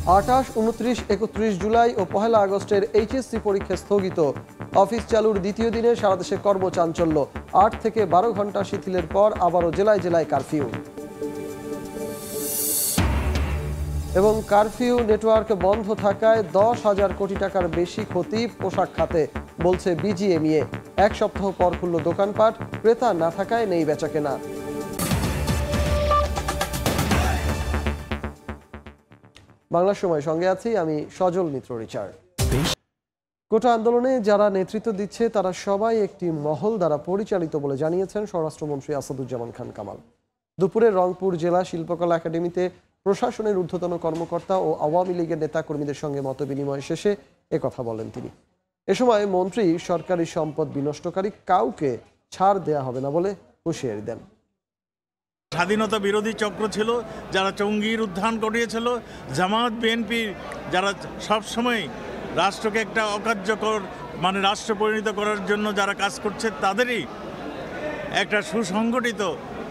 28, 29, 31 জুলাই ও 1 আগস্টের এইচএসসি পরীক্ষা স্থগিত। অফিস চালুর দ্বিতীয় দিনে সারা দেশে কর্মচাঞ্চল্য। 8 থেকে 12 ঘন্টা শিথিলের পর আবারও জেলায় জেলায় কারফিউ। এবং কারফিউ নেটওয়ার্ক বন্ধ থাকায় 10,000 কোটি টাকার বেশি ক্ষতি পোশাক খাতে, বলছে বিজিএমইএ। 1 সপ্তাহ পর খুলল দোকানপাট, ক্রেতা না থাকায় নেই বেচাকেনা। বাংলা সময় সঙ্গে আছি আমি সজল মিত্র রিচার্ড। কোটা আন্দোলনে যারা নেতৃত্ব দিচ্ছে তারা সবাই একটি মহল দ্বারা পরিচালিত বলে জানিয়েছেন স্বরাষ্ট্রমন্ত্রী আসাদুজ্জামান খান কামাল। দুপুরে রংপুর জেলা শিল্পকলা একাডেমিতে প্রশাসনের ঊর্ধ্বতন কর্মকর্তা ও আওয়ামী লীগের নেতাকর্মীদের সঙ্গে মতবিনিময় শেষে একথা বলেন তিনি। এ সময় মন্ত্রী সরকারি সম্পদ বিনষ্টকারী কাউকে ছাড় দেয়া হবে না বলে হুঁশিয়ারি দেন। স্বাধীনতা বিরোধী চক্র ছিল যারা জঙ্গির উত্থান ঘটিয়েছিল, জামাত বিএনপি যারা সবসময় রাষ্ট্রকে একটা অকার্যকর রাষ্ট্র পরিণত করার জন্য যারা কাজ করছে, তাদেরই একটা সুসংগঠিত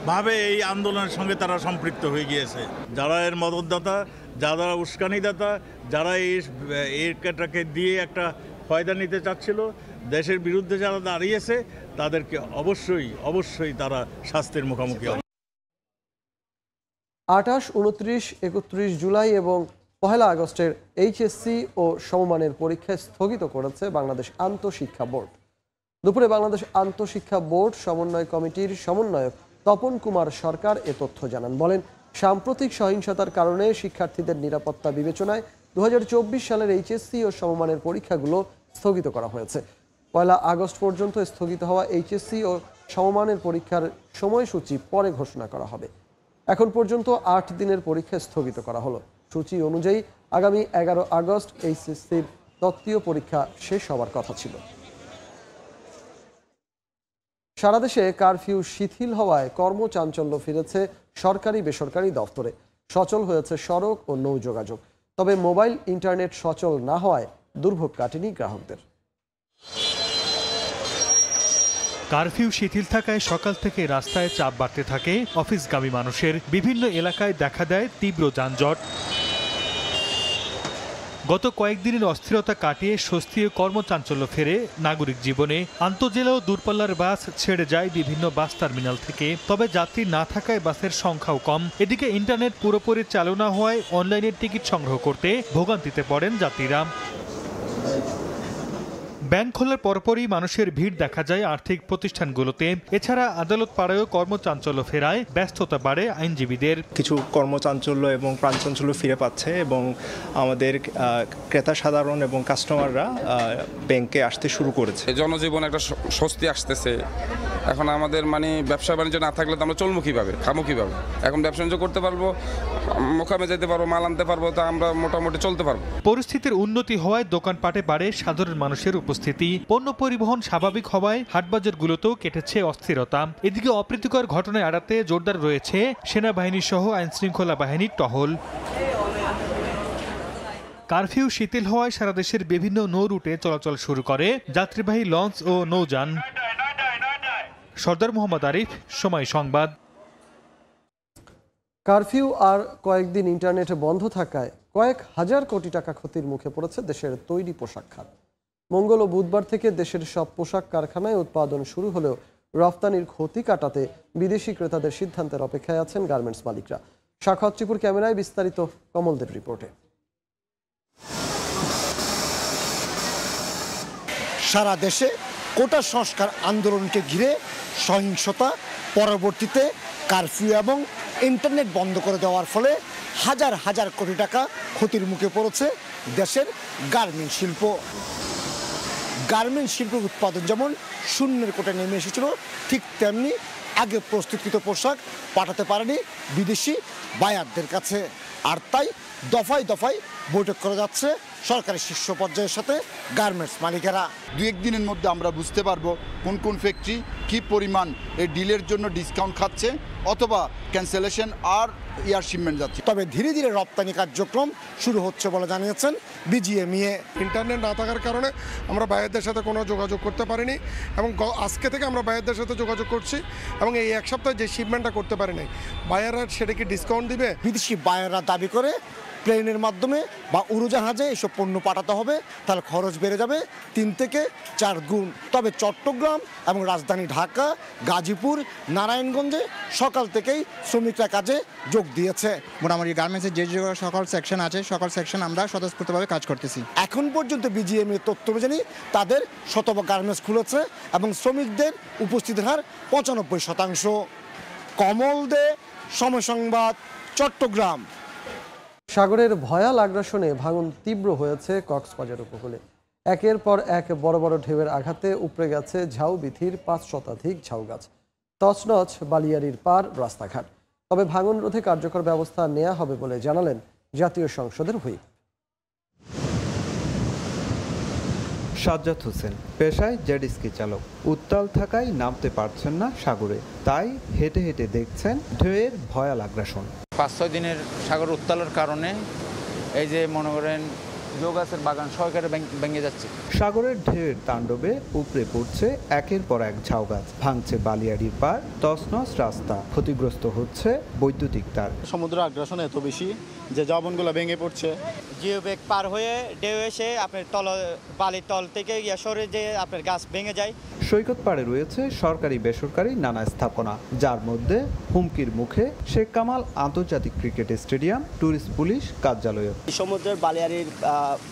ভাবে এই আন্দোলনের সঙ্গে তারা সম্পৃক্ত হয়ে গিয়েছে। যারা এর মদতদাতা, যারা উস্কানিদাতা, যারা এটাকে দিয়ে একটা ফায়দা নিতে চাচ্ছিল, দেশের বিরুদ্ধে যারা দাঁড়িয়েছে, তাদেরকে অবশ্যই তারা শাস্তির মুখোমুখি হবে। 28, 29, 31 জুলাই এবং 1 আগস্টের এইচএসসি ও সমমানের পরীক্ষা স্থগিত করেছে বাংলাদেশ আন্তঃশিক্ষা বোর্ড। দুপুরে বাংলাদেশ আন্তঃশিক্ষা বোর্ড সমন্বয় কমিটির সমন্বয়ক তপন কুমার সরকার এ তথ্য জানান। বলেন, সাম্প্রতিক সহিংসতার কারণে শিক্ষার্থীদের নিরাপত্তা বিবেচনায় 2024 সালের এইচএসসি ও সমমানের পরীক্ষাগুলো স্থগিত করা হয়েছে। 1 আগস্ট পর্যন্ত স্থগিত হওয়া এইচএসসি ও সমমানের পরীক্ষার সময়সূচি পরে ঘোষণা করা হবে। এখন পর্যন্ত 8 দিনের পরীক্ষা স্থগিত করা হলো। সূচি অনুযায়ী আগামী 11 আগস্ট এইচএসসির তত্ত্বীয় পরীক্ষা শেষ হওয়ার কথা ছিল। সারা দেশে কারফিউ শিথিল হওয়ায় কর্মচাঞ্চল্য ফিরেছে সরকারি বেসরকারি দফতরে। সচল হয়েছে সড়ক ও নৌ যোগাযোগ। তবে মোবাইল ইন্টারনেট সচল না হওয়ায় দুর্ভোগ কাটেনি গ্রাহকদের। কারফিউ শিথিল থাকায় সকাল থেকে রাস্তায় চাপ বাড়তে থাকে অফিসগামী মানুষের। বিভিন্ন এলাকায় দেখা দেয় তীব্র যানজট। গত কয়েকদিনের অস্থিরতা কাটিয়ে স্বস্তি ও কর্মচাঞ্চল্য ফেরে নাগরিক জীবনে। আন্তঃজেলা ও দূরপাল্লার বাস ছেড়ে যায় বিভিন্ন বাস টার্মিনাল থেকে। তবে যাত্রী না থাকায় বাসের সংখ্যাও কম। এদিকে ইন্টারনেট পুরোপুরি চালু না হওয়ায় অনলাইনে টিকিট সংগ্রহ করতে ভোগান্তিতে পড়েন যাত্রীরা। ব্যাংক খোলার পরপরই মানুষের ভিড় দেখা যায় আর্থিক প্রতিষ্ঠানগুলোতে। এছাড়া আদালত পাড়ায়ও কর্মচাঞ্চল্য ফেরায় ব্যস্ততা বাড়ে আইনজীবীদের। কিছু কর্মচাঞ্চল্য এবং প্রাণচাঞ্চল্য ফিরে পাচ্ছে এবং আমাদের ক্রেতা সাধারণ এবং কাস্টমাররা ব্যাংকে আসতে শুরু করেছে। জনজীবন একটা স্বস্তি আসতেছে। এখন আমাদের ব্যবসা বাণিজ্য না থাকলে তো আমরা চলবো কীভাবে, খামো কীভাবে? এখন ব্যবসা বাণিজ্য করতে পারবো, মোকামে যেতে পারবো, মাল আনতে পারবো, তা আমরা মোটামুটি চলতে পারবো। পরিস্থিতির উন্নতি হওয়ায় দোকানপাটে বাড়ে সাধারণ মানুষের উপস্থিতি। পণ্য পরিবহন স্বাভাবিক হওয়ায় হাটবাজারগুলোতেও কেটেছে অস্থিরতা। এদিকে অপ্রীতিকর ঘটনা এড়াতে জোরদার রয়েছে সেনাবাহিনী সহ আইনশৃঙ্খলা বাহিনীর টহল। কারফিউ শিথিল হওয়ায় সারা দেশের বিভিন্ন নৌ রুটে চলাচল শুরু করে যাত্রীবাহী লঞ্চ ও নৌযান। সর্দার মোহাম্মদ আরিফ, সময় সংবাদ। কারফিউ আর কয়েকদিন ইন্টারনেট বন্ধ থাকায় কয়েক হাজার কোটি টাকা ক্ষতির মুখে পড়েছে দেশের তৈরি পোশাক খাত। মঙ্গল ও বুধবার থেকে দেশের সব পোশাক কারখানায় উৎপাদন শুরু হলেও রফতানির ক্ষতি কাটাতে বিদেশি ক্রেতাদের সিদ্ধান্তের অপেক্ষায় আছেন গার্মেন্টস মালিকরা। সাখাওয়াত টিপুর ক্যামেরায় বিস্তারিত কমলদের রিপোর্টে। সারা দেশে কোটা সংস্কার আন্দোলনকে ঘিরে সহিংসতা, পরবর্তীতে কারফিউ এবং ইন্টারনেট বন্ধ করে দেওয়ার ফলে হাজার হাজার কোটি টাকা ক্ষতির মুখে পড়েছে দেশের গার্মেন্টস শিল্প। গার্মেন্টস শিল্পের উৎপাদন যেমন শূন্যের কোটায় নেমে এসেছিল, ঠিক তেমনি আগে প্রস্তুতকৃত পোশাক পাঠাতে পারেনি বিদেশি বায়ারদের কাছে। আর তাই দফায় দফায় বৈঠক করা যাচ্ছে সরকারি শীর্ষ পর্যায়ের সাথে গার্মেন্টস মালিকেরা। 2-1 দিনের মধ্যে আমরা বুঝতে পারবো কোন কোন ফ্যাক্টরি কি পরিমাণ এই ডিলের জন্য ডিসকাউন্ট খাচ্ছে অথবা ক্যান্সেলেশন আর এয়ার শিপমেন্ট যাচ্ছে। তবে ধীরে ধীরে রপ্তানি কার্যক্রম শুরু হচ্ছে বলে জানিয়েছেন বিজিএমইএ। ইন্টারনেট না থাকার কারণে আমরা বায়ারদের সাথে কোনো যোগাযোগ করতে পারিনি এবং আজকে থেকে আমরা বায়ারদের সাথে যোগাযোগ করছি এবং এই এক সপ্তাহে যে শিপমেন্টটা করতে পারি নাই বায়াররা সেটাকে ডিসকাউন্ট দিবে। বিদেশি বায়াররা দাবি করে প্লেনের মাধ্যমে বা উড়োজাহাজে এসব পণ্য পাঠাতে হবে, তাহলে খরচ বেড়ে যাবে 3 থেকে 4 গুণ। তবে চট্টগ্রাম এবং রাজধানী ঢাকা, গাজীপুর, নারায়ণগঞ্জে সকাল থেকেই শ্রমিকরা কাজে যোগ দিয়েছে। মোটামুটি গার্মেন্টসের যে সকল সেকশন আছে সকল সেকশন আমরা স্বতঃস্ফূর্তভাবে কাজ করতেছি। এখন পর্যন্ত বিজিএমএ তথ্য অনুযায়ী তাদের শতভাগ গার্মেন্টস খুলেছে এবং শ্রমিকদের উপস্থিতির হার 95%। কমল দে, সময় সংবাদ, চট্টগ্রাম। সাগরের ভয়াল আগ্রাসনে ভাঙন তীব্র হয়েছে কক্সবাজার উপকূলে। একের পর এক বড় বড় ঢেউয়ের আঘাতে উপড়ে গেছে ঝাউবিথির 5 শতাধিক ঝাউ গাছ, তছনছ বালিয়াড়ির পার রাস্তাঘাট। তবে ভাঙন রোধে কার্যকর ব্যবস্থা নেওয়া হবে বলে জানালেন জাতীয় সংসদের হুইপ। সাজ্জাদ হোসেন পেশায় জেটস্কি চালক, উত্তাল থাকায় নামতে পারছেন না সাগরে, তাই হেঁটে হেঁটে দেখছেন ঢেউয়ের ভয়াল আগ্রাসন। 5-6 দিনের সাগর উত্তালের কারণে এই যে মনে করেন গাছের বাগান সরকারে ভেঙে যাচ্ছে। সাগরের ঢেউয়ের তাণ্ডবে উপড়ে পড়ছে একের পর এক ঝাউ গাছ, ভাঙছে বালিয়াড়ির পার, তছনছ রাস্তা, ক্ষতিগ্রস্ত হচ্ছে বৈদ্যুতিক তার। সমুদ্র আগ্রাসন এত বেশি যে জবনগুলো ভেঙে পড়ছে। জিওব্যাগ পার হয়ে ঢেউ এসে আপনার বালির তল থেকে সরে যে আপনার গাছ ভেঙে যায়। সৈকত পাড়ে রয়েছে সরকারি বেসরকারি নানা স্থাপনা, যার মধ্যে হুমকির মুখে শেখ কামাল আন্তর্জাতিক ক্রিকেট স্টেডিয়াম, ট্যুরিস্ট পুলিশ কার্যালয়। সমুদ্রের বালিয়াড়ির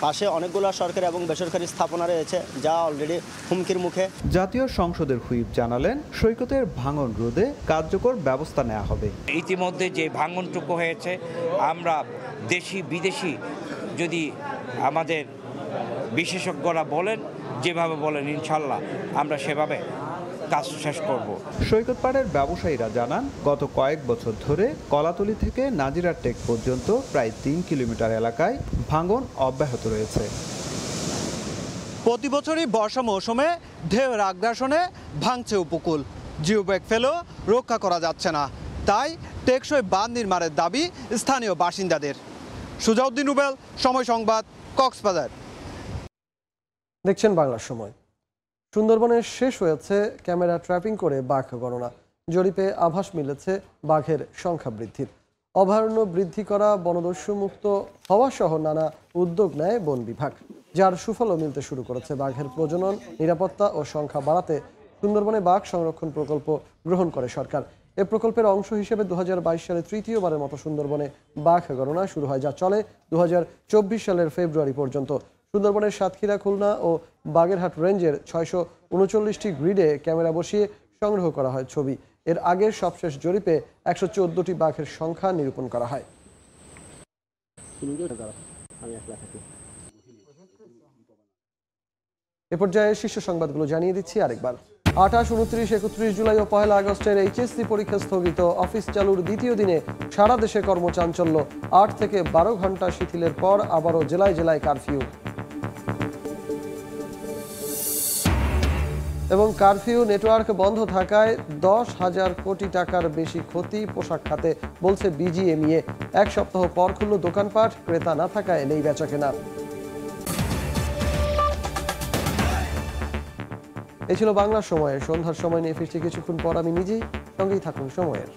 পাশে অনেকগুলো সরকারি এবং বেসরকারি স্থাপনা রয়েছে যা অলরেডি হুমকির মুখে। জাতীয় সংসদের হুইপ জানালেন সৈকতের ভাঙন রোধে কার্যকর ব্যবস্থা নেওয়া হবে। ইতিমধ্যে যে ভাঙনটুকু হয়েছে আমরা দেশি বিদেশি যদি আমাদের বিশেষজ্ঞরা বলেন যেভাবে বলেন ইনশাল্লাহ আমরা সেভাবে কাজ শেষ করব। সৈকত পাড়ের ব্যবসায়ীরা জানান গত কয়েক বছর ধরে কলাতলি থেকে নাজিরা টেক পর্যন্ত প্রায় 3 কিলোমিটার এলাকায় ভাঙন অব্যাহত রয়েছে। প্রতি বছরই বর্ষা মৌসুমে ঢেউয়ের আগ্রাসনে ভাঙছে উপকূল, জিওব্যাগ ফেলেও রক্ষা করা যাচ্ছে না, তাই টেকসই বাঁধ নির্মাণের দাবি স্থানীয় বাসিন্দাদের। সুজাউদ্দিন রুবেল, সময় সংবাদ, কক্সবাজার। দেখছেন বাংলার সময়। সুন্দরবনে শেষ হয়েছে ক্যামেরা ট্র্যাপিং করে বাঘ গণনা। জরিপে আভাস মিলেছে বাঘের সংখ্যা বৃদ্ধির। অভয়ারণ্য বৃদ্ধি করা, বনদস্যু মুক্ত হওয়া সহ নানা উদ্যোগ নেয় বন বিভাগ, যার সুফলও মিলতে শুরু করেছে। বাঘের প্রজনন, নিরাপত্তা ও সংখ্যা বাড়াতে সুন্দরবনে বাঘ সংরক্ষণ প্রকল্প গ্রহণ করে সরকার। এ প্রকল্পের অংশ হিসেবে 2022 সালে তৃতীয়বারের মতো সুন্দরবনে বাঘ গণনা শুরু হয়, যা চলে 2024 সালের ফেব্রুয়ারি পর্যন্ত। সুন্দরবনের সাতক্ষীরা, খুলনা ও বাগেরহাট রেঞ্জের 639টি গ্রিডে ক্যামেরা বসিয়ে সংগ্রহ করা হয় ছবি। এর আগের সবশেষ জরিপে 114টি বাঘের সংখ্যা নিরূপণ করা হয়। এ পর্যায়ে শীর্ষ সংবাদগুলো জানিয়ে দিচ্ছি আরেকবার। 28, 29, 31 জুলাই ও 1 আগস্টের এইচএসসি পরীক্ষা স্থগিত। অফিস চালুর দ্বিতীয় দিনে সারা দেশে কর্মচাঞ্চল্য। 8 থেকে 12 ঘন্টা শিথিলের পর আবারও জেলায় জেলায় কারফিউ। এবং কারফিউ নেটওয়ার্ক বন্ধ থাকায় 10,000 কোটি টাকার বেশি ক্ষতি পোশাক খাতে, বলছে বিজিএমইএ। 1 সপ্তাহ পর খুলল দোকানপাট, ক্রেতা না থাকায় নেই বেচাকেনা। এই ছিল বাংলার সময়। সন্ধ্যার সময় নিয়ে ফিরছি কিছুক্ষণ পর। আমি নিজেই, সঙ্গেই থাকুন সময়ের।